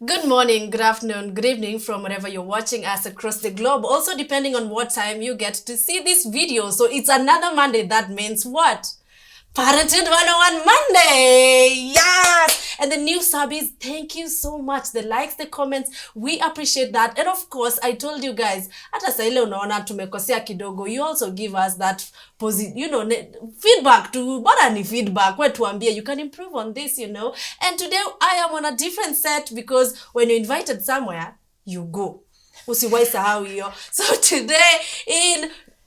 Good morning, good afternoon, good evening from wherever you're watching us across the globe. Also, depending on what time you get to see this video. So it's another Monday. That means what? Parenthood 101 Monday! Yes! And the new subbies, thank you so much. The likes, the comments, we appreciate that. And of course, I told you guys, hata saa ile unaona tumekosea kidogo, you also give us that feedback to, bora ni feedback, where tuambie, you can improve on this, And today, I am on a different set because when you're invited somewhere, you go. Usiwahi sahau hiyo. So today,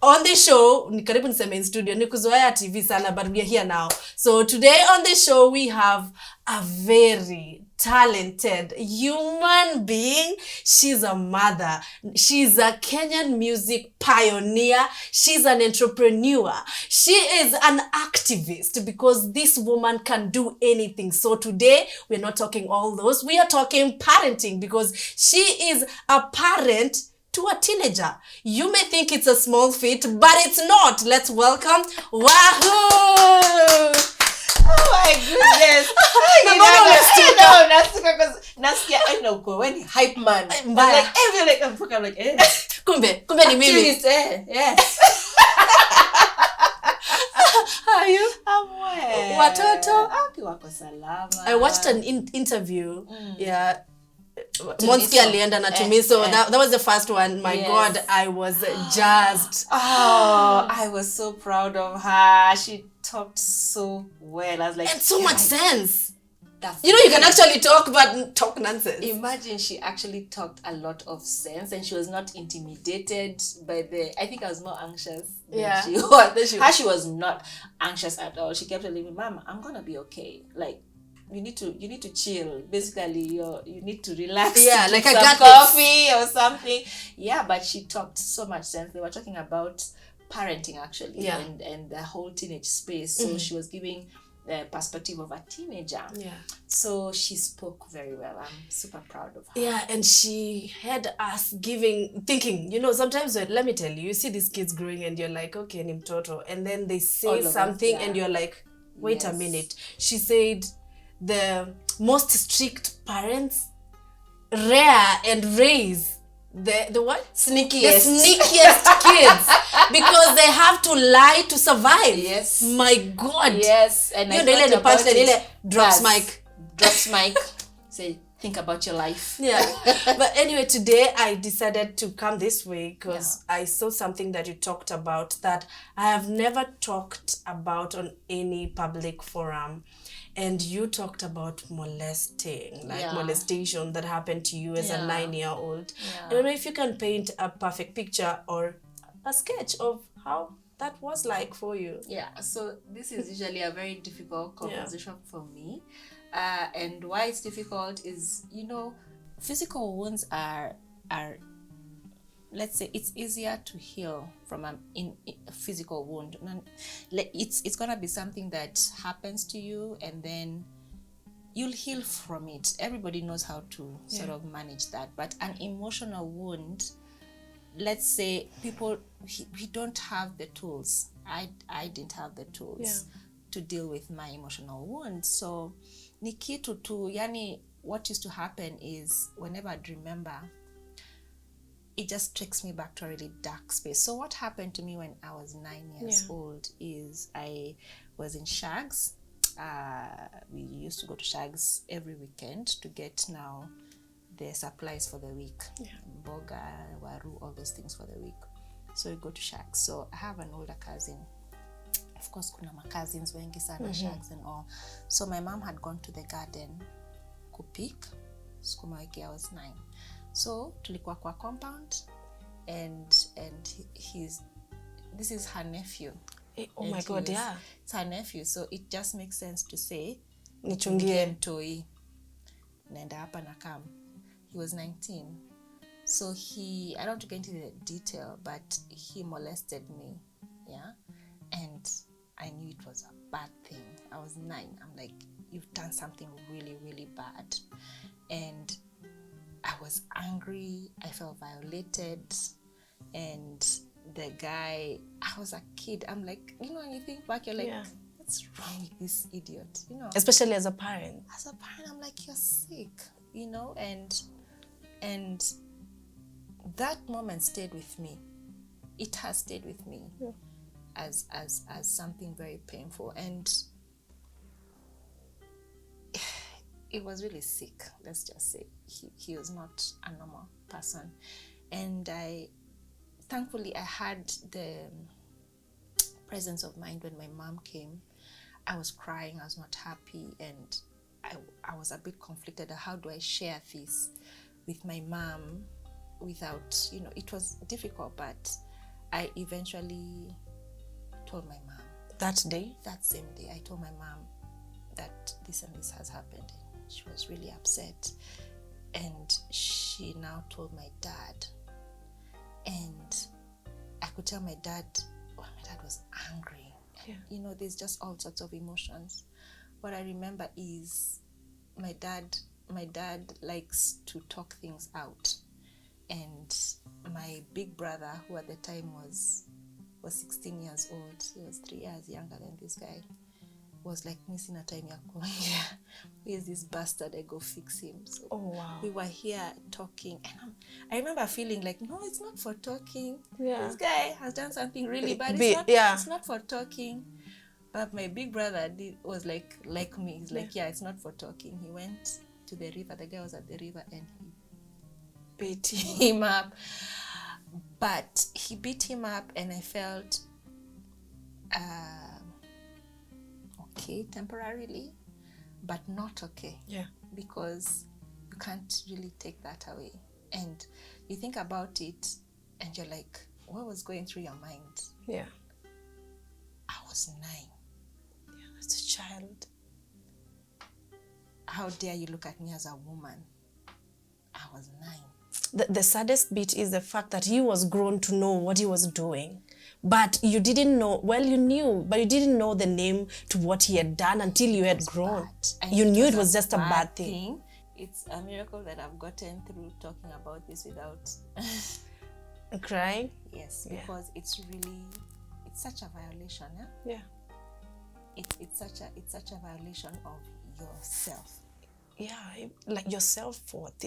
on the show, ni karibu niseme in studio, ni kuzoea TV sana, but we are here now. So today on the show, we have a very talented human being. She's a mother. She's a Kenyan music pioneer. She's an entrepreneur. She is an activist because this woman can do anything. So today, we're not talking all those. We are talking parenting because she is a parent to a teenager. You may think it's a small feat, but it's not. Let's welcome Wahoo! Oh my goodness. Nasikia I know when hype man. I'm like I'm like Kumbe ni mimi. Yes. How are you? I'm well. Watoto? Wako salama. I watched an interview. Yeah. Monski alienda na Tumiso. That was the first one. My God, I was jazzed. Oh, I was so proud of her. She talked so well. I was like, and so much sense. You can actually talk, but talk nonsense. Imagine she actually talked a lot of sense and she was not intimidated by I think I was more anxious than she was. She was not anxious at all. She kept telling me, Mama, I'm going to be okay. Like, you need to chill. Basically, you need to relax. Yeah, like I got coffee or something. Yeah, but she talked so much sense. They were talking about parenting actually, and the whole teenage space. So she was giving the perspective of a teenager. Yeah. So she spoke very well. I'm super proud of her. Yeah, and she had us thinking, sometimes let me tell you, you see these kids growing and you're like, okay, ni mtoto, and then they say something and you're like, wait a minute. She said the most strict parents rear and raise the what? Sneakiest. The sneakiest kids because they have to lie to survive. Yes. My God. Yes. And I thought about it. Drops mic. Say, think about your life. Yeah. But anyway, today I decided to come this way because I saw something that you talked about that I have never talked about on any public forum. And you talked about molestation that happened to you as a 9-year-old. Yeah. I don't know if you can paint a perfect picture or a sketch of how that was like for you. Yeah, so this is usually a very difficult conversation for me. And why it's difficult is, physical wounds are let's say it's easier to heal from a physical wound. It's gonna be something that happens to you and then you'll heal from it. Everybody knows how to sort of manage that. But an emotional wound, let's say we don't have the tools. I didn't have the tools to deal with my emotional wound. So ni kitu tu, yani what used to happen is whenever I'd remember, it just takes me back to a really dark space. So what happened to me when I was 9 years old is I was in Shags. We used to go to Shags every weekend to get now the supplies for the week. Mboga, waru, all those things for the week. So we go to Shags. So I have an older cousin. Of course, kuna cousins wengi sana Shags and all. So my mom had gone to the garden kupik. Sukuma wiki, I was 9. So tulikuwa kwa compound and this is her nephew. Oh my God, yeah. It's her nephew, so it just makes sense to say nichungie mtoi nenda hapa na kam. He was 19. So I don't want to get into the detail, but he molested me. Yeah. And I knew it was a bad thing. I was 9. I'm like, you've done something really, really bad. And I was angry, I felt violated, and the guy, I was a kid, I'm like, when you think back, you're like, what's wrong with this idiot? Especially as a parent. As a parent, I'm like, you're sick. you know, and that moment stayed with me. It has stayed with me as something very painful, and it was really sick. Let's just say he was not a normal person, and thankfully I had the presence of mind when my mom came. I was crying, I was not happy, and I was a bit conflicted. How do I share this with my mom without, you know, it was difficult, but I eventually told my mom. That day? That same day, I told my mom that this and this has happened. She was really upset, and she now told my dad, and I could tell my dad, well, my dad was angry. Yeah. You know, there's just all sorts of emotions. What I remember is my dad likes to talk things out, and my big brother, who at the time was 16 years old, he was 3 years younger than this guy, was like, missing a time ya kuongea. Where's this bastard? I go fix him. So we were here talking, and I remember feeling like, no, it's not for talking. Yeah. This guy has done something really bad. It's not for talking. But my big brother was like me. He's like, yeah, it's not for talking. He went to the river. The guy was at the river, and he beat him up. But he beat him up, and I felt okay temporarily, but not okay. Yeah. Because you can't really take that away. And you think about it, and you're like, what was going through your mind? Yeah. I was 9. Yeah, as a child. How dare you look at me as a woman? I was The9. saddest bit is the fact that he was grown to know what he was doing. But you didn't know, well, you knew, but you didn't know the name to what he had done until you had grown. You knew it was just a bad thing. It's a miracle that I've gotten through talking about this without crying. Yes, because it's such a violation. Yeah. It's such a violation of yourself. Yeah, like your self-worth.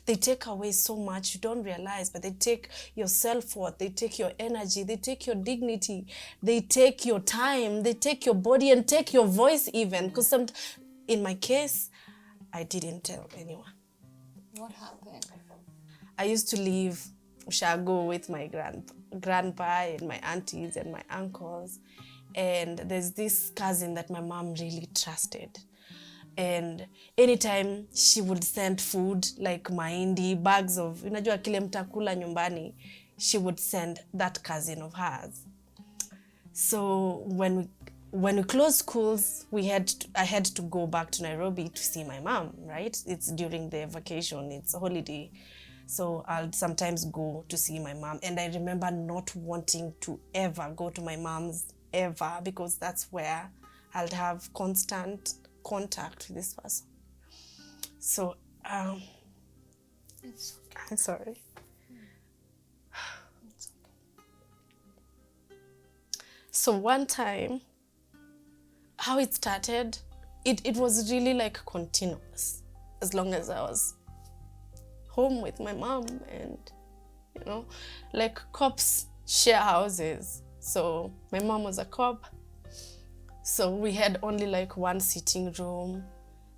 They take away so much, you don't realize, but they take your self-worth, they take your energy, they take your dignity, they take your time, they take your body, and take your voice even. Because in my case, I didn't tell anyone. What happened? I used to live Ushago with my grandpa and my aunties and my uncles, and there's this cousin that my mom really trusted. And anytime she would send food like mahindi, bags of, unajua kile mtakula nyumbani, she would send that cousin of hers. So when we closed schools, I had to go back to Nairobi to see my mom, right? It's during the vacation, it's a holiday. So I'll sometimes go to see my mom. And I remember not wanting to ever go to my mom's ever, because that's where I'll have constant contact with this person. So I'm sorry. So one time, how it started, it was really like continuous, as long as I was home with my mom. And you know, like cops share houses, so my mom was a cop. So we had only like one sitting room.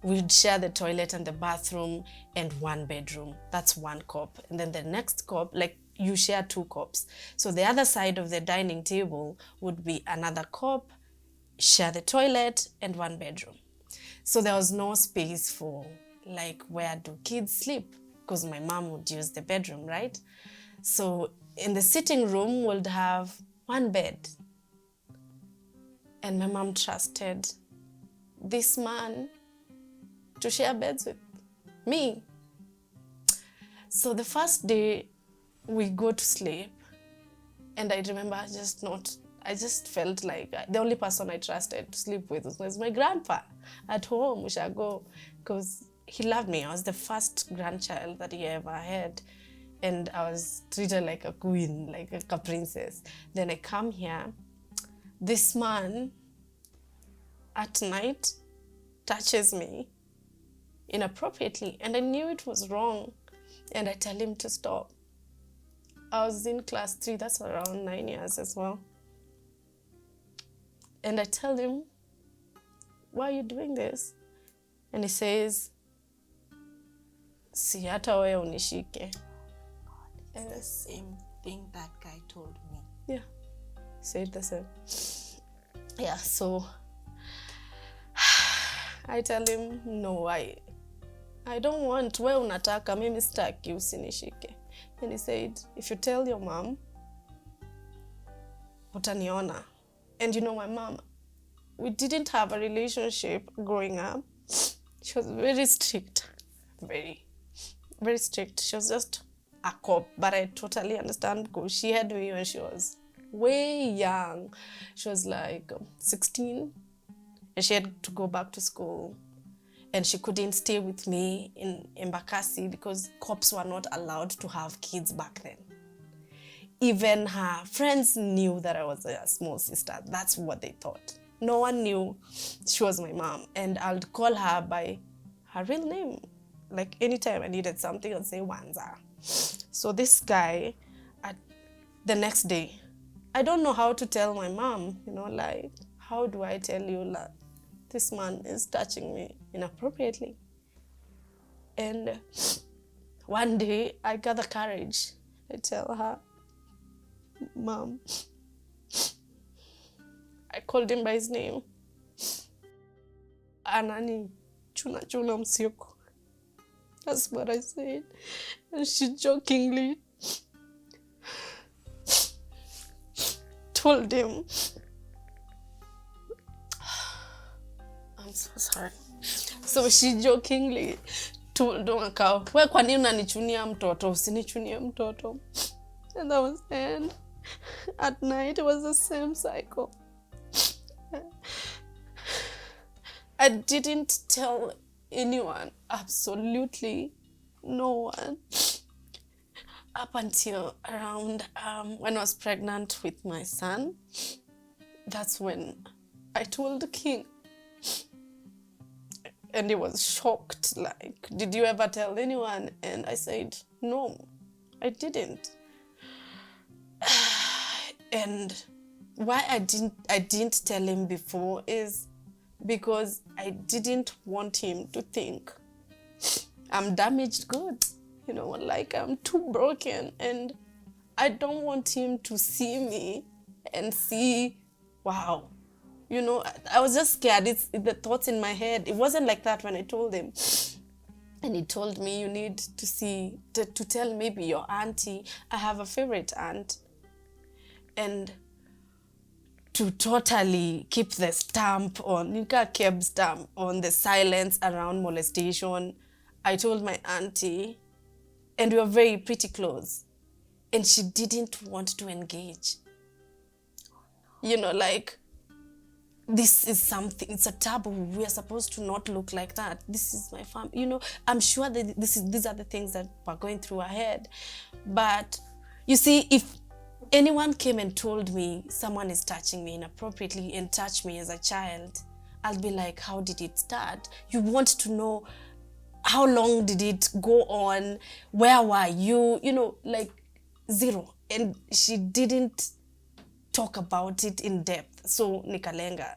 We'd share the toilet and the bathroom and one bedroom. That's one cop. And then the next cop, like you share 2 cops. So the other side of the dining table would be another cop, share the toilet and one bedroom. So there was no space for like, where do kids sleep? Because my mom would use the bedroom, right? So in the sitting room, we'll have one bed. And my mom trusted this man to share beds with me. So the first day we go to sleep, and I remember I just felt like the only person I trusted to sleep with was my grandpa at home, Ushago, because he loved me. I was the first grandchild that he ever had. And I was treated like a queen, like a princess. Then I come here. This man at night touches me inappropriately, and I knew it was wrong, and I tell him to stop. I was in class 3, that's around 9 years as well. And I tell him, why are you doing this? And he says, si hata wewe unishike. It's the same thing that guy told me. Yeah, he said the same. Yeah, so I tell him, no, I don't want, wewe unataka, mimi sitaki, usinishike. And he said, if you tell your mom, utaniona. And you know my mom, we didn't have a relationship growing up. She was very strict, very, very strict. She was just a cop, but I totally understand because she had me when she was way young. She was like 16, and she had to go back to school. And she couldn't stay with me in Embakasi because cops were not allowed to have kids back then. Even her friends knew that I was a small sister. That's what they thought. No one knew she was my mom. And I'd call her by her real name. Like anytime I needed something, I'd say Wanza. So this guy, the next day, I don't know how to tell my mom, like, how do I tell you that this man is touching me inappropriately? And one day I got the courage. I tell her, Mom, I called him by his name. Anani, chuna msioko. That's what I said. And she jokingly told him, I'm so sorry. So she jokingly told him, we kwa nini unanichunia mtoto? Usinichunie mtoto. And that was the end. At night, it was the same cycle. I didn't tell anyone, absolutely no one, up until around when I was pregnant with my son. That's when I told King. And he was shocked, like, did you ever tell anyone? And I said, no, I didn't. And why I didn't tell him before is because I didn't want him to think I'm damaged goods, like I'm too broken, and I don't want him to see me and see, wow, I was just scared. It's the thoughts in my head. It wasn't like that when I told him. And he told me, you need to tell maybe your auntie. I have a favorite aunt. And to totally keep the stamp on, Keb stamp on the silence around molestation, I told my auntie, and we were very pretty close, and she didn't want to engage. Like, this is something, it's a taboo. We are supposed to not look like that. This is my family. I'm sure that these are the things that were going through her head. But you see, if anyone came and told me someone is touching me inappropriately and touched me as a child, I'll be like, how did it start? You want to know how long did it go on? Where were you? Like zero. And she didn't talk about it in depth. So nikalenga.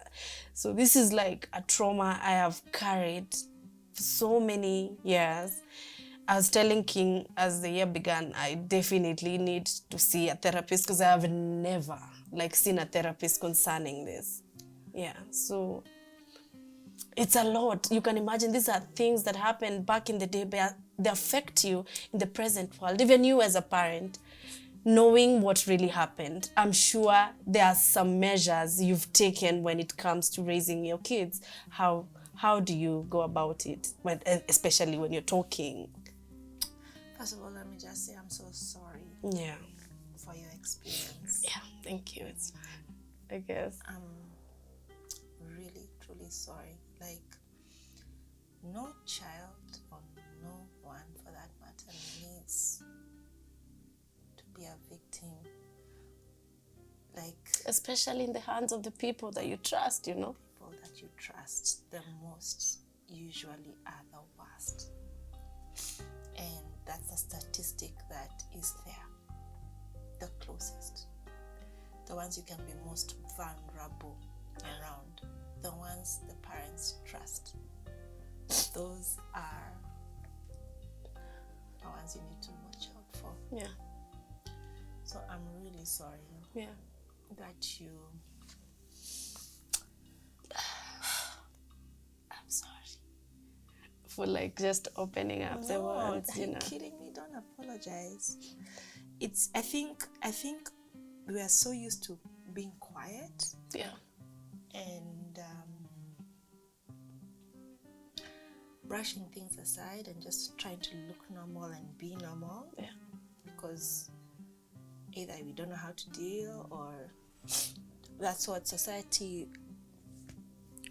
So this is like a trauma I have carried for so many years. I was telling King as the year began, I definitely need to see a therapist because I have never seen a therapist concerning this. Yeah, so it's a lot. You can imagine these are things that happened back in the day, but they affect you in the present world. Even you as a parent, knowing what really happened, I'm sure there are some measures you've taken when it comes to raising your kids. How do you go about it, especially when you're talking? First of all, let me just say I'm so sorry. Yeah. For your experience. Yeah, thank you. It's fine, I guess. I'm really, truly sorry. Like, no child or no one for that matter needs to be a victim. Like, especially in the hands of the people that you trust, People that you trust the most. usually are the worst. And that's a statistic that is there. The closest. The ones you can be most vulnerable around. The ones the parents trust. Those are the ones you need to watch out for. Yeah. So I'm really sorry that you... I'm sorry. For like just opening up the world, Are you kidding me? Don't apologize. I think we are so used to being quiet. Yeah. And brushing things aside and just trying to look normal and be normal. Yeah. Because either we don't know how to deal, or that's what society...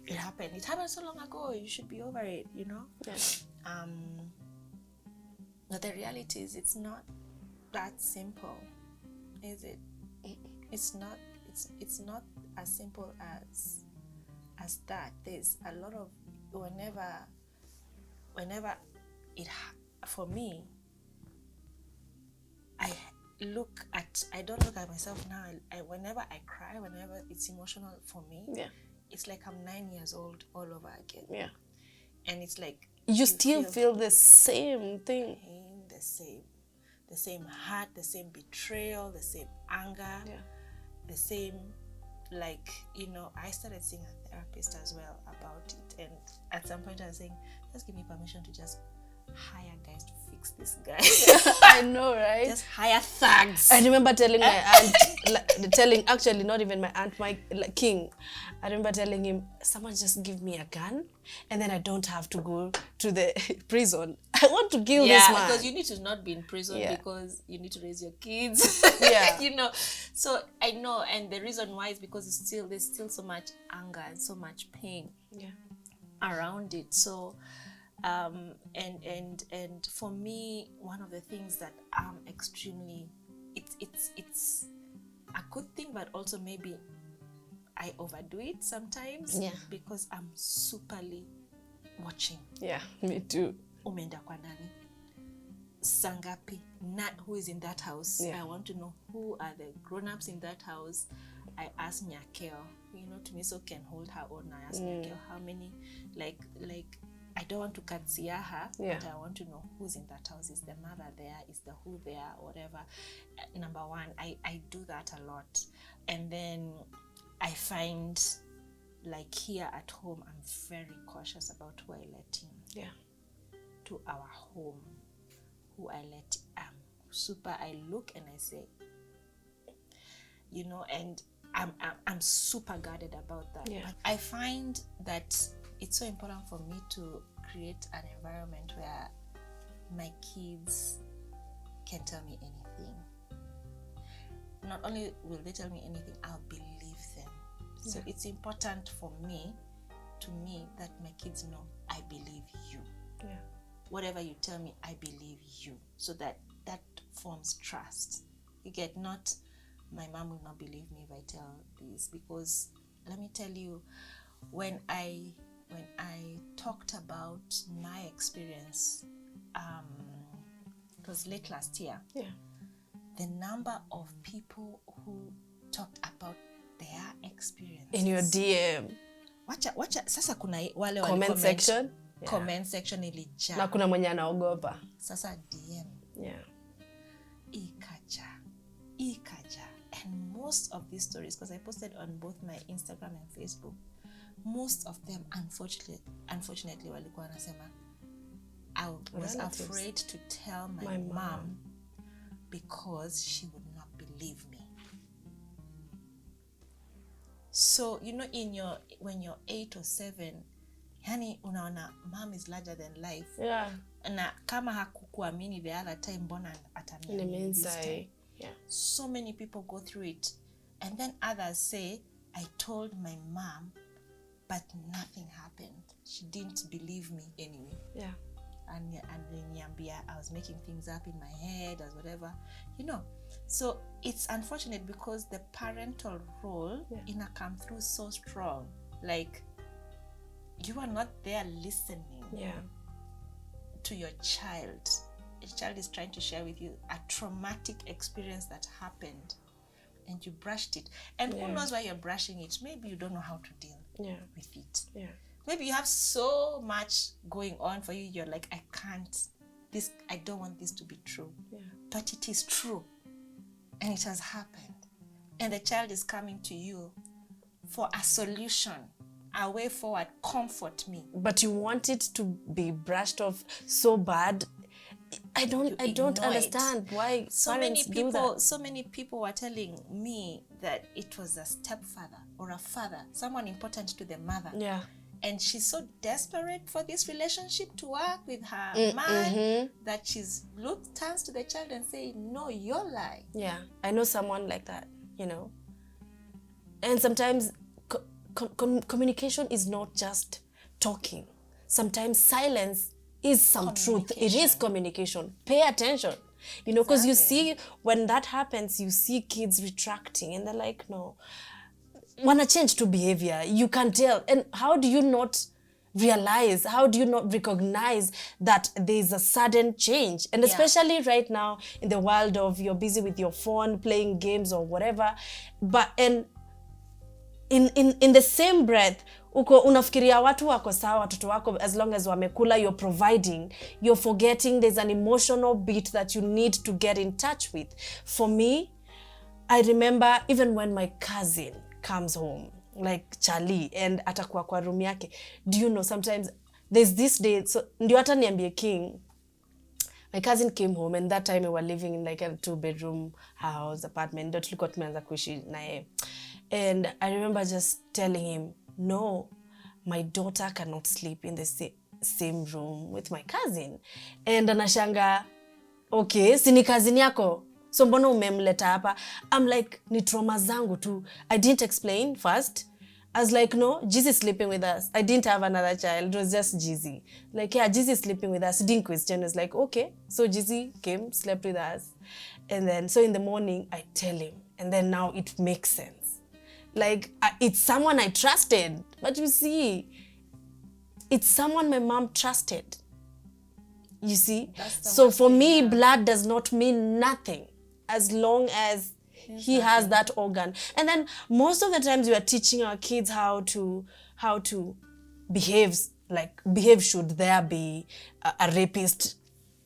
It happened so long ago, you should be over it, you know? Yes. But the reality is, it's not that simple, is it? It's not as simple as that. There's a lot of... whenever it... for me, I don't look at myself now. Whenever I cry, whenever it's emotional for me, it's like I'm 9 years old all over again. Yeah. And it's like you still feel the same thing. Pain, the same hurt, the same betrayal, the same anger, the same, like, you know, I started seeing a therapist as well about it. And at some point I was saying, just give me permission to just hire guys to fix this guy. I know, right? Just hire thugs. I remember telling my aunt, actually not even my aunt, my King. I remember telling him, someone just give me a gun and then I don't have to go to the prison. I want to kill this man. Because you need to not be in prison because you need to raise your kids. You know. So I know, and the reason why is because there's still so much anger and so much pain around it. So and for me, one of the things that I'm extremely, it's a good thing, but also maybe I overdo it sometimes because I'm superly watching. Yeah, me too. Umeenda kwa nani? Sangapi? Who is in that house? I want to know who are the grown-ups in that house. I ask Nyakeo, you know, to me, so can hold her own. I ask Nyakeo how many, like I don't want to katsia her, but I want to know who's in that house. Is the mother there? Is the who there? Whatever. Number one, I do that a lot. And then I find, like here at home, I'm very cautious about who I let in. To our home. Who I let I look and I say, you know, and I'm super guarded about that. But I find that it's so important for me to create an environment where my kids can tell me anything. Not only will they tell me anything, I'll believe them. So it's important for me, that my kids know I believe you. Whatever you tell me, I believe you. So that forms trust. You get, not my mom will not believe me if I tell this, because let me tell you, when I talked about my experience, it was late last year. The number of people who talked about their experience in your DM, wacha sasa kuna wale comment section, comment section ilijaa, na kuna mwenye anaogopa. Sasa DM ikaja, and most of these stories, because I posted on both my Instagram and Facebook, most of them unfortunately walikuwa wanasema I was afraid to tell my mom because she would not believe me. So, you know, when you're 8 or 7, yani unaona mom is larger than life. Na kama hakukuamini the other time, mbona ataniamini this time? So many people go through it, and then others say, I told my mom, but nothing happened. She didn't believe me anyway. And I was making things up in my head as whatever, you know. So it's unfortunate because the parental role come through so strong. Like you are not there listening Yeah. to your child. A child is trying to share with you a traumatic experience that happened, and you brushed it. And who knows why you're brushing it? Maybe you don't know how to deal with it. Yeah. Maybe you have so much going on for you. You're like, I don't want this to be true. Yeah. But it is true. And it has happened. And the child is coming to you for a solution, a way forward. Comfort me. But you want it to be brushed off so bad. I don't understand why parents do that. So many people were telling me that it was a stepfather or a father, someone important to the mother. Yeah. And she's so desperate for this relationship to work with her man that turns to the child and say, no, you're lying. Yeah, I know someone like that, And sometimes communication is not just talking. Sometimes silence is some truth. It is communication. Pay attention. Because you see, when that happens, you see kids retracting and they're like, no. Wanna change to behavior. You can tell. And how do you not realize, how do you not recognize that there's a sudden change? And especially right now in the world of you're busy with your phone, playing games or whatever. But in the same breath, unafikiria watu wako sawa, watoto wako, as long as wamekula, you're providing, you're forgetting there's an emotional beat that you need to get in touch with. For me, I remember even when my cousin comes home, like Charlie, and atakuwa kwa room yake. Do you know, sometimes there's this day, so ndio hata niambie King, my cousin came home, and that time we were living in like a 2-bedroom house, apartment, ndio tulikuwa tumeanza kuishi na yeye. And I remember just telling him, no, my daughter cannot sleep in the same room with my cousin. And anashanga, okay, si ni cousin yako? So mbona umemleta hapa? I'm like, ni trauma zangu tu. I didn't explain first. I was like, no, Jizzy is sleeping with us. I didn't have another child. It was just Jizzy. Like, yeah, Jizzy is sleeping with us. Didn't question. It's like, okay. So Jizzy came, slept with us. And then, so in the morning, I tell him. And then now it makes sense. Like, it's someone I trusted. But you see, it's someone my mom trusted. You see? So for me, blood does not mean nothing as long as he has that organ. And then most of the times we are teaching our kids how to behave. Like, behave should there be a rapist.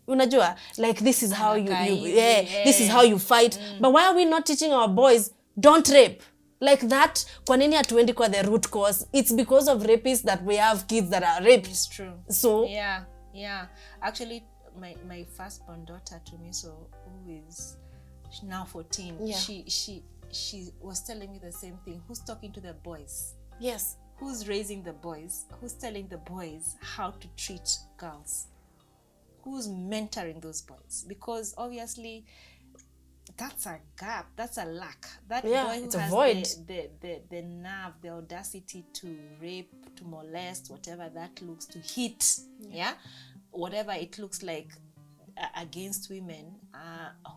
Unajua, like, this is how this is how you fight. But why are we not teaching our boys, don't rape? Like that, kwa nini hatuendi kwa the root cause? It's because of rapists that we have kids that are raped. It's true. So yeah. Actually, my firstborn daughter, Tumiso, who is now 14, she was telling me the same thing. Who's talking to the boys? Yes. Who's raising the boys? Who's telling the boys how to treat girls? Who's mentoring those boys? Because obviously, that's a gap. That's a lack. That boy who has the nerve, the audacity to rape, to molest, whatever that looks, to hit, whatever it looks like against women,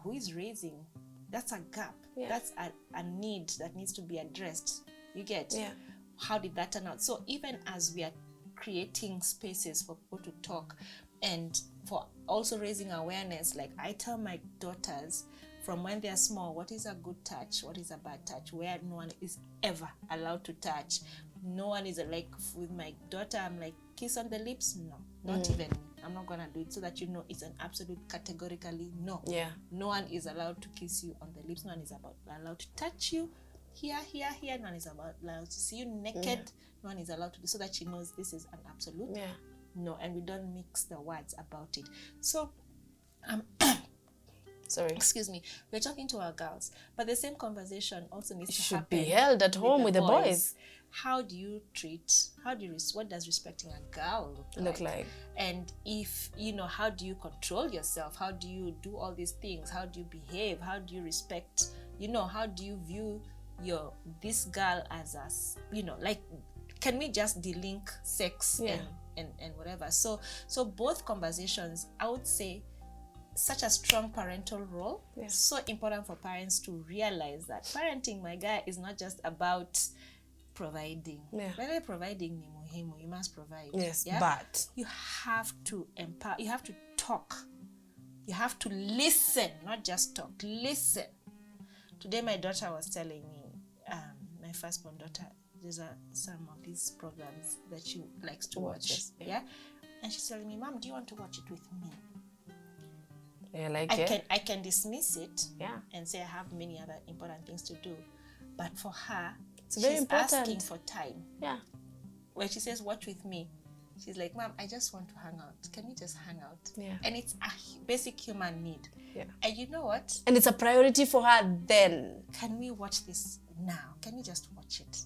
who is raising? That's a gap. Yeah. That's a need that needs to be addressed. You get? Yeah. How did that turn out? So even as we are creating spaces for people to talk and for also raising awareness, like I tell my daughters, from when they are small, what is a good touch, what is a bad touch, where no one is ever allowed to touch. No one is like, with my daughter, I'm like, kiss on the lips? No, not even. I'm not gonna do it, so that you know it's an absolute categorically no. Yeah. No one is allowed to kiss you on the lips. No one is allowed to touch you here. No one is allowed to see you naked. Yeah. No one is allowed to do, so that she knows this is an absolute no, and we don't mix the words about it. So, sorry. Excuse me. We're talking to our girls, but the same conversation also needs to happen. Should be held at home with the boys. What does respecting a girl look like? And if, how do you control yourself? How do you do all these things? How do you behave? How do you respect, how do you view this girl as like, can we just delink sex and whatever? So both conversations, I would say, such a strong parental role. So important for parents to realize that parenting, my guy, is not just about providing. By the way, providing ni muhimu. You must provide. Yes, yeah? but you have to empower. You have to talk. You have to listen, not just talk. Listen. Today, my daughter was telling me, my firstborn daughter, there's some of these programs that she likes to watch. Yeah. And she's telling me, Mom, do you want to watch it with me? Yeah, like I can dismiss it, yeah, and say I have many other important things to do. But for her, it's very important. Asking for time. Yeah. When she says watch with me, she's like, Mom, I just want to hang out. Can we just hang out? Yeah. And it's a basic human need. Yeah. And you know what? And it's a priority for her then. Can we watch this now? Can we just watch it?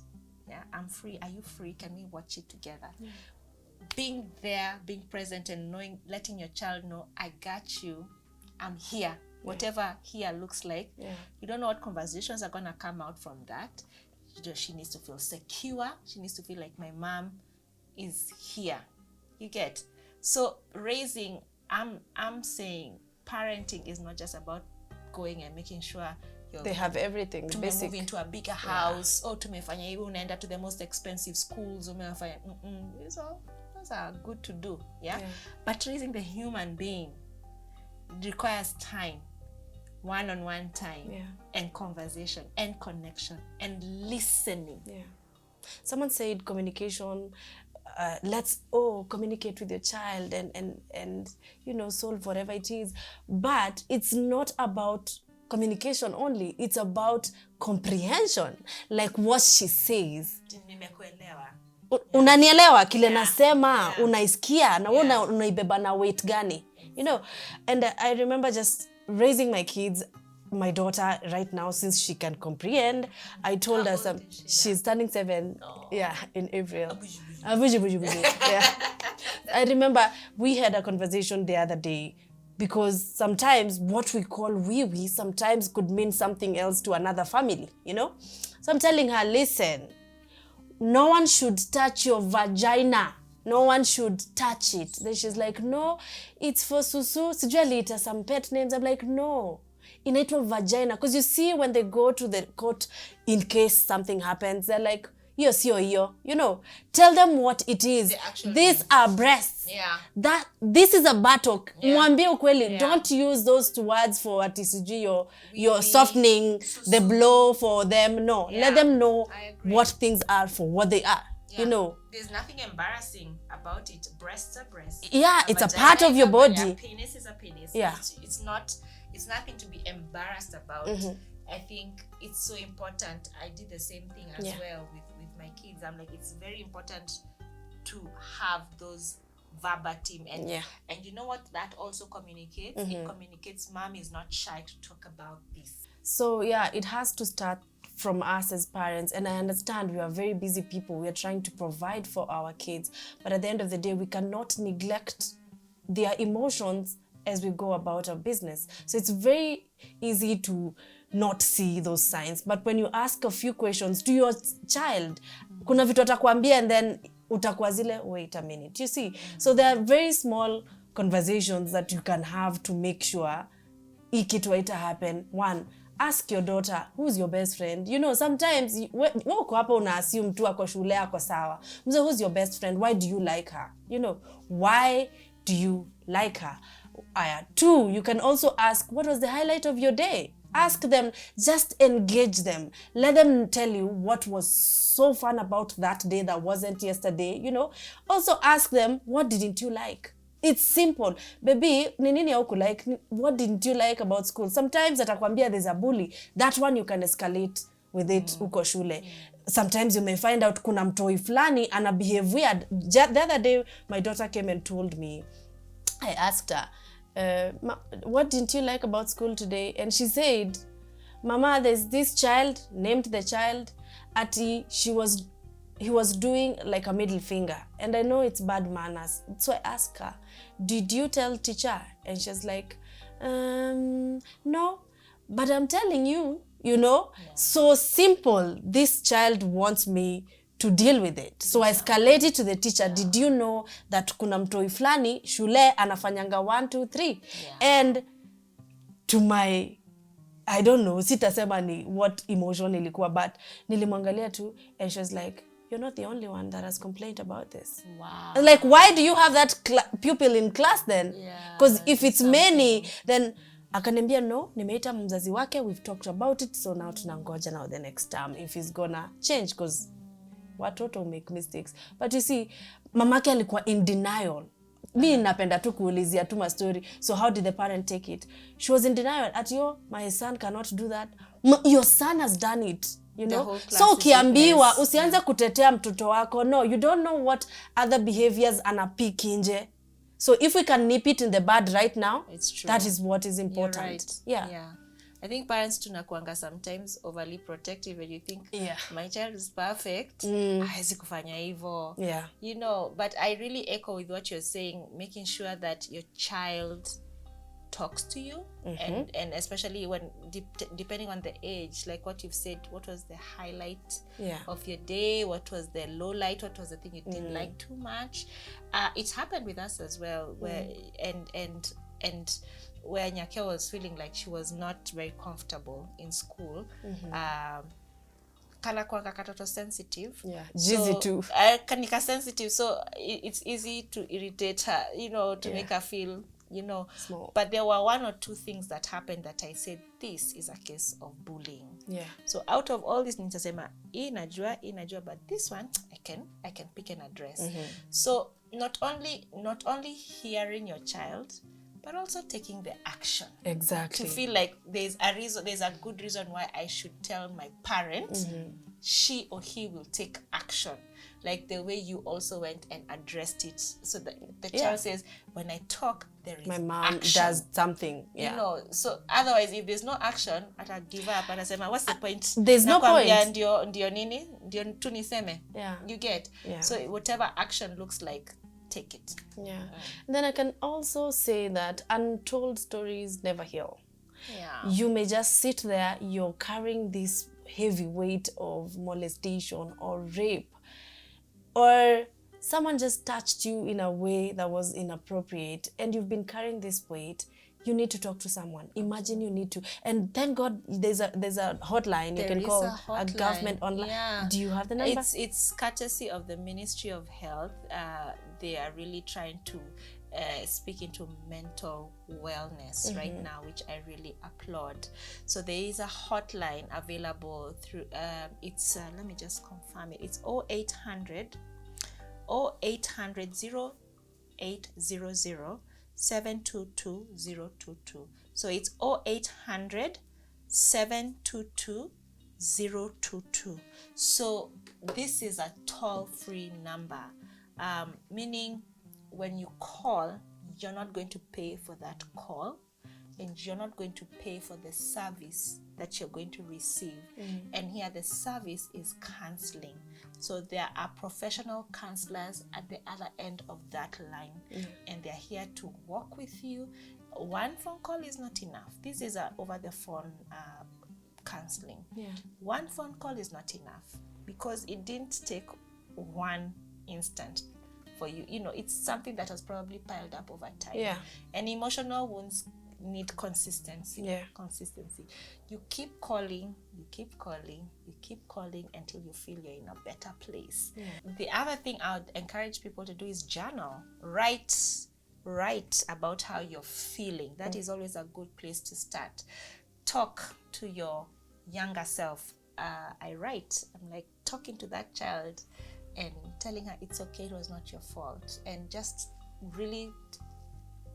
Yeah, I'm free. Are you free? Can we watch it together? Yeah. Being there, being present, and knowing, letting your child know, I got you. I'm here. Whatever here looks like. Yeah. You don't know what conversations are gonna come out from that. She needs to feel secure. She needs to feel like my mom is here. You get? So raising, I'm saying parenting is not just about going and making sure they have everything. To move into a bigger house. Or to tumefanya hivi unaenda to the most expensive schools. Those are good to do. Yeah? But raising the human being requires time. One-on-one time. Yeah. And conversation and connection and listening. Yeah. Someone said communication, let's communicate with your child and solve whatever it is. But it's not about communication only. It's about comprehension. Like what she says. Unanielewa kile nasema, unaisikia na unaibeba na weight gani. You know, and I remember just raising my kids, my daughter right now, since she can comprehend. I told her she's turning 7 in April. Yeah. I remember we had a conversation the other day, because sometimes what we call wee sometimes could mean something else to another family, you know. So I'm telling her, listen, no one should touch your vagina. No one should touch it. Then she's like, no, it's for susu. Sijui aliita some pet names. I'm like, no, inaitwa vagina. Because you see, when they go to the court, in case something happens, they're like, yo, sio yo. You know, tell them what it is. These are breasts. Yeah. This is a buttock. Mwambie ukweli. Yeah. Don't use those words for atisiji, you're softening the blow for them. No, let them know what things are for what they are. Yeah. You know, there's nothing embarrassing about it. Breasts are breasts. Yeah, it's a part of your body. A penis is a penis. Yeah, it's nothing to be embarrassed about. I think it's so important. I did the same thing as well with my kids. I'm like, it's very important to have those verbatim and you know what that also communicates? It communicates mom is not shy to talk about this. So yeah, it has to start from us as parents, and I understand we are very busy people. We are trying to provide for our kids, but at the end of the day, we cannot neglect their emotions as we go about our business. So it's very easy to not see those signs, but when you ask a few questions to your child, kuna vitu atakwambia and then utakuwa zile, wait a minute, you see. So there are very small conversations that you can have to make sure ikitu haita happen. One, ask your daughter, who's your best friend? You know, sometimes wako hapa una assume tu ako shule ako sawa. Mzo, who's your best friend? Why do you like her? You know, why do you like her? Two, you can also ask, what was the highlight of your day? Ask them, just engage them. Let them tell you what was so fun about that day that wasn't yesterday, you know. Also ask them, what didn't you like? It's simple. Baby, ni nini hauku like? What didn't you like about school? Sometimes atakwambia there's a bully. That one you can escalate with it uko shule. Sometimes you may find out kuna mtoi fulani ana behave weird. The other day, my daughter came and told me, I asked her, what didn't you like about school today? And she said, Mama, there's this child, named the child, Ati, he was doing like a middle finger. And I know it's bad manners. So I asked her, did you tell teacher? And she's like, no, but I'm telling you, you know. Yeah. So simple, this child wants me to deal with it. So I escalated to the teacher. Yeah. Did you know that kuna mtoi flani shule anafanyanga 1, 2, 3? Yeah. And to my, I don't know, sitasema ni what emotion ilikuwa, but nilimwangalia tu and she was like, you're not the only one that has complained about this. Wow. Like, why do you have that pupil in class then? Because if it's many, then akaniambia no, nimeita mzazi wake, we've talked about it, so now tunangoja now the next term if he's gonna change, because watoto make mistakes. But you see, mamake alikuwa in denial. Mi napenda tu kuulizia tu ma story. So how did the parent take it? She was in denial. At my son cannot do that. Your son has done it. You know? So ukiambiwa usianze kutetea mtoto wako. No, you don't know what other behaviors anapik nje. So if we can nip it in the bud right now, it's true. That is what is important. You're right. Yeah. I think parents tunakuanga sometimes overly protective and you think my child is perfect. Hawezi kufanya hivyo. You know, but I really echo with what you're saying, making sure that your child talks to you, and especially when depending on the age, like what you've said, what was the highlight of your day, what was the low light, what was the thing you didn't like too much. It happened with us as well, where and where Nyake was feeling like she was not very comfortable in school. Kala kwanga katoto sensitive. Easy too. Kanika sensitive, so it's easy to irritate her, you know, to make her feel, you know, small. But there were one or two things that happened that I said, this is a case of bullying. So out of all this, nitasema, inajua, but this one, I can pick and address. So not only hearing your child, but also taking the action. Exactly. To feel like there's a good reason why I should tell my parent, she or he will take action. Like the way you also went and addressed it. So the child says, when I talk, there is my mom action. Does something. You know, so otherwise, if there's no action, I'll give up and I say, what's the point? There's no point. Ndio nini? Ndio tu niseme. You get? So whatever action looks like, take it. And then I can also say that untold stories never heal. You may just sit there, you're carrying this heavy weight of molestation or rape, or someone just touched you in a way that was inappropriate, and you've been carrying this weight. You need to talk to someone. Imagine you need to, and thank God there's a hotline you can call, a government online. Do you have the number? It's courtesy of the Ministry of Health. They are really trying to speak into mental wellness right now, which I really applaud. So there is a hotline available through it's let me just confirm it. It's 0800 0800 0800 722 022. So it's 0800 722 022. So this is a toll-free number, meaning when you call, you're not going to pay for that call, and you're not going to pay for the service that you're going to receive. And here the service is counseling. So there are professional counselors at the other end of that line, and they're here to work with you. One phone call is not enough. This is a over the phone counseling. One phone call is not enough, because it didn't take one instant for you. You know, it's something that has probably piled up over time. And emotional wounds need consistency. Consistency. You keep calling, you keep calling, you keep calling until you feel you're in a better place. The other thing I would encourage people to do is journal. Write about how you're feeling. That is always a good place to start. Talk to your younger self. I write. I'm like talking to that child and telling her it's okay, it was not your fault, and just really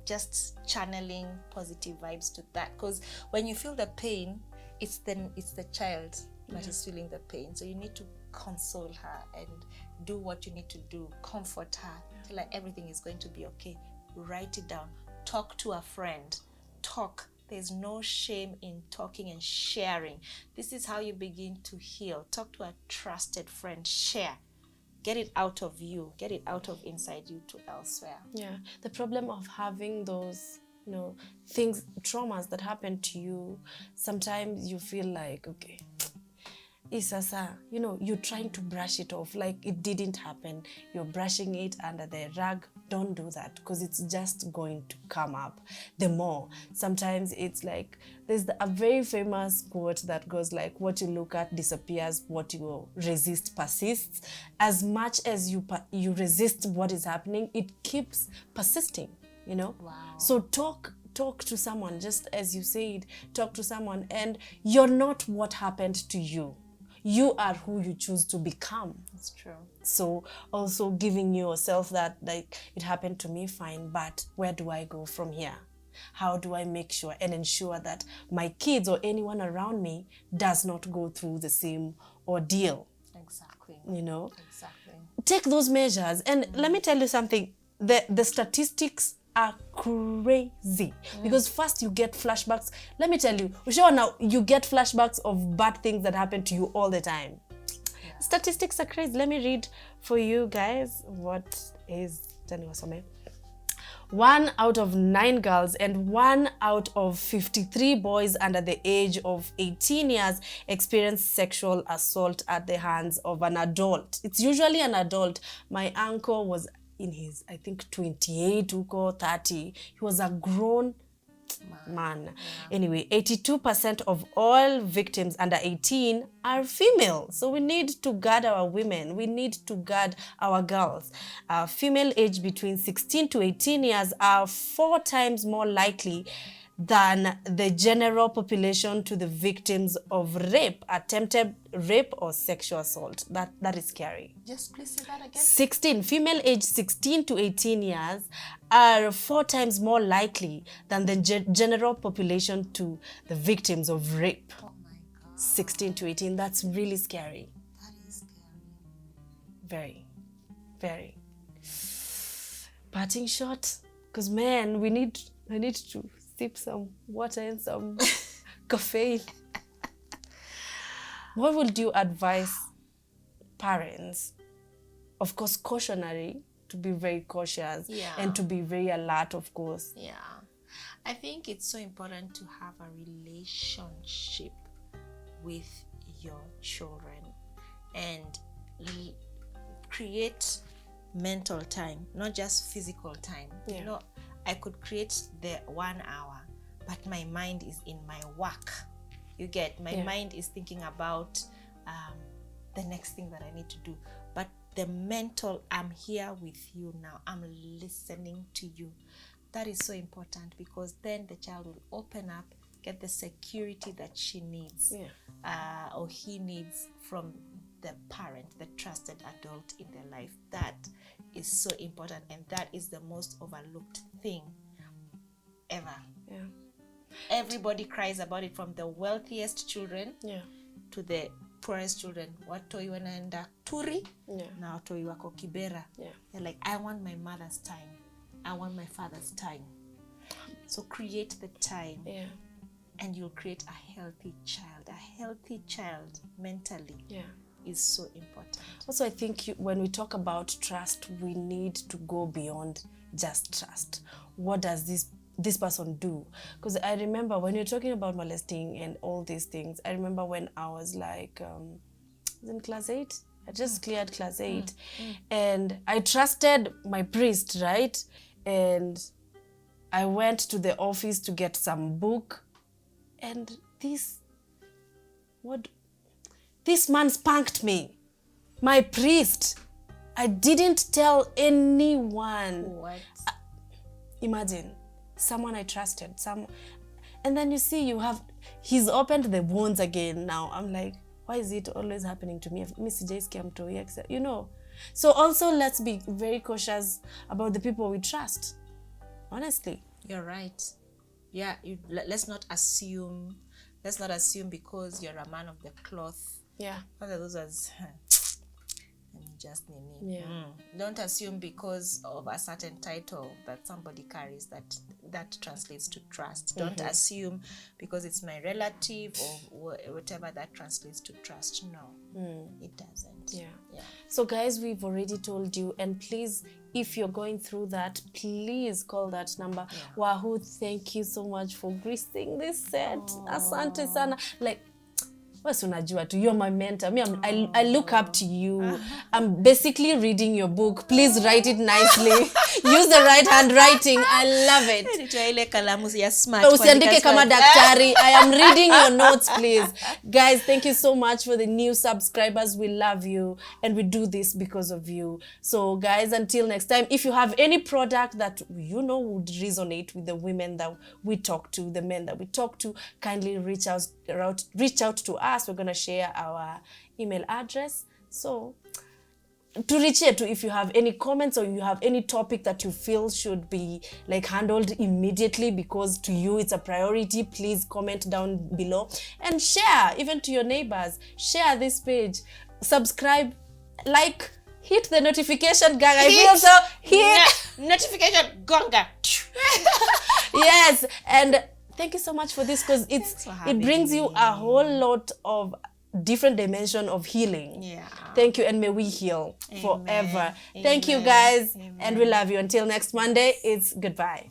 just channeling positive vibes to that, because when you feel the pain, it's the child that is feeling the pain. So you need to console her and do what you need to do, comfort her, tell her everything is going to be okay. Write it down. Talk to a friend. Talk. There's no shame in talking and sharing. This is how you begin to heal. Talk to a trusted friend. Share. Get it out of you. Get it out of inside you to elsewhere. The problem of having those, things, traumas that happen to you, sometimes you feel like, okay, Isasa, you know, you're trying to brush it off like it didn't happen. You're brushing it under the rug. Don't do that, because it's just going to come up the more. Sometimes it's like, there's a very famous quote that goes like, what you look at disappears, what you resist persists. As much as you resist what is happening, it keeps persisting, you know? Wow. So talk to someone, just as you said, talk to someone, and you're not what happened to you. You are who you choose to become. That's true. So also giving yourself that, like, it happened to me, fine, but where do I go from here? How do I make sure and ensure that my kids or anyone around me does not go through the same ordeal? Exactly. You know? Exactly. Take those measures. And let me tell you something. The statistics are crazy, because first you get flashbacks. Let me tell you, sure, now you get flashbacks of bad things that happen to you all the time. Yeah. Statistics are crazy. Let me read for you guys what is 1 out of 9 girls and 1 out of 53 boys under the age of 18 years experience sexual assault at the hands of an adult. It's usually an adult. My uncle was in his, I think, 28 or 30. He was a grown man. Yeah. Anyway, 82% of all victims under 18 are female. So we need to guard our women. We need to guard our girls. Female aged between 16 to 18 years are 4 times more likely than the general population to the victims of rape, attempted rape or sexual assault. That is scary. Just please say that again. 16, female aged 16 to 18 years are 4 times more likely than the general population to the victims of rape. Oh my God. 16 to 18, that's really scary. That is scary. Very, very. Parting shot, because man, I need to sip some water and some caffeine. What would you advise parents? Of course, cautionary, to be very cautious, and to be very alert, of course. Yeah. I think it's so important to have a relationship with your children and create mental time, not just physical time. Yeah. You know, I could create the 1 hour, but my mind is in my work. You get, my mind is thinking about the next thing that I need to do. But the mental, I'm here with you now, I'm listening to you. That is so important, because then the child will open up, get the security that she needs, or he needs from the parent, the trusted adult in their life. That is so important, and that is the most overlooked thing ever. Yeah. Everybody cries about it, from the wealthiest children to the poorest children. Watoi wanaenda Turi, na watoi wako Kibera. They're like, I want my mother's time, I want my father's time. So create the time, and you'll create a healthy child. A healthy child mentally is so important. Also, I think when we talk about trust, we need to go beyond just trust. What does this person do? Because I remember when you're talking about molesting and all these things, I remember when I was like in class 8. I just cleared class 8 and I trusted my priest, right? And I went to the office to get some book, and this man spanked me. My priest. I didn't tell anyone. What? Imagine, someone I trusted, and then you see he's opened the wounds again now. I'm like, why is it always happening to me? You know. So also, let's be very cautious about the people we trust. Honestly. You're right. Yeah, let's not assume because you're a man of the cloth. Yeah. What are those as just don't assume because of a certain title that somebody carries that translates to trust. Don't assume because it's my relative or whatever that translates to trust. No, it doesn't. Yeah. So guys, we've already told you, and please, if you're going through that, please call that number. Wahoo, thank you so much for gracing this set. Asante sana. Like, What's unajua tu, you're my mentor. Me, I look up to you. I'm basically reading your book. Please write it nicely. Use the right handwriting. I love it. Ile kalamu ya smart. Usiandike kama daktari. I am reading your notes, please. Guys, thank you so much for the new subscribers. We love you and we do this because of you. So guys, until next time, if you have any product that you know would resonate with the women that we talk to, the men that we talk to, kindly reach out to us. We're going to share our email address. So to reach here to, if you have any comments or you have any topic that you feel should be like handled immediately because to you it's a priority, please comment down below and share even to your neighbors. Share this page, subscribe, like, hit the notification gang. I feel so hit notification gonga. Yes, and thank you so much for this because it brings you a whole lot of different dimension of healing. Yeah. Thank you, and may we heal forever. Thank you guys, and we love you. Until next Monday, it's goodbye.